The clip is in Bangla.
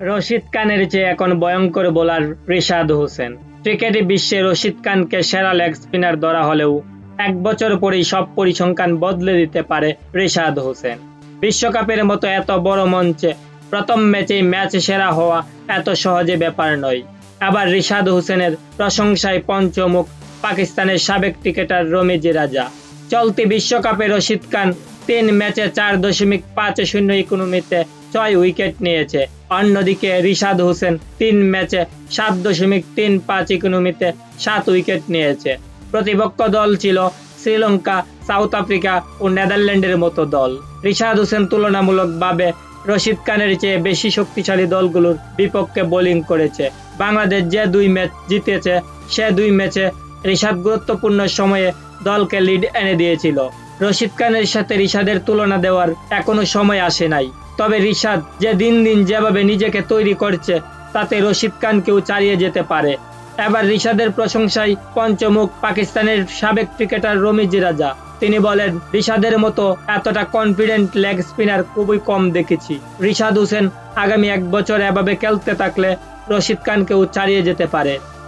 রশিদ খানের চেয়ে এখন ভয়ঙ্কর বোলার রিশাদ হোসেন। ক্রিকেট বিশ্বে রশিদ খানকে সেরা লেগ স্পিনার ধরা হলেও এক বছর পরেই সব পরিসংখ্যান বদলে দিতে পারে রিশাদ হোসেন। বিশ্বকাপের মতো এত বড় মঞ্চে প্রথম ম্যাচেই ম্যাচ সেরা হওয়া এত সহজে ব্যাপার নয়। আবার রিশাদ হোসেনের প্রশংসায় পঞ্চমুখ পাকিস্তানের সাবেক ক্রিকেটার রমিজ রাজা। চলতি বিশ্বকাপে রশিদ খান 3 ম্যাচে 4.50 ইকোনমিতে 6 উইকেট নিয়েছে। অন্যদিকে রিশাদ হোসেন 3 ম্যাচে 7.35 ইকোনমিতে 7 উইকেট নিয়েছে। প্রতিপক্ষ দল ছিল শ্রীলঙ্কা, সাউথ আফ্রিকা ও নেদারল্যান্ডের মতো দল। রিশাদ হোসেন তুলনামূলকভাবে রশিদ খানের চেয়ে বেশি শক্তিশালী দলগুলোর বিপক্ষে বোলিং করেছে। বাংলাদেশ যে 2 ম্যাচ জিতেছে সে 2 ম্যাচে রিশাদ গুরুত্বপূর্ণ সময়ে দলকে লিড এনে দিয়েছিল। রশিদ খানের সাথে রিশাদের তুলনা দেওয়ার এখনো সময় আসে নাই। তবে রিশাদ যে দিন দিন যেভাবে নিজেকে তৈরি করছে তাতে রশিদ খানকেও ছাড়িয়ে যেতে পারে। এবার রিশাদের প্রশংসায় পঞ্চমুখ পাকিস্তানের সাবেক ক্রিকেটার রমিজ রাজা। তিনি বলেন, রিশাদের মতো এতটা কনফিডেন্ট লেগ স্পিনার খুবই কম দেখেছি। রিশাদ হোসেন আগামী 1 বছর এভাবে খেলতে থাকলে রশিদ খানকেও ছাড়িয়ে যেতে পারে।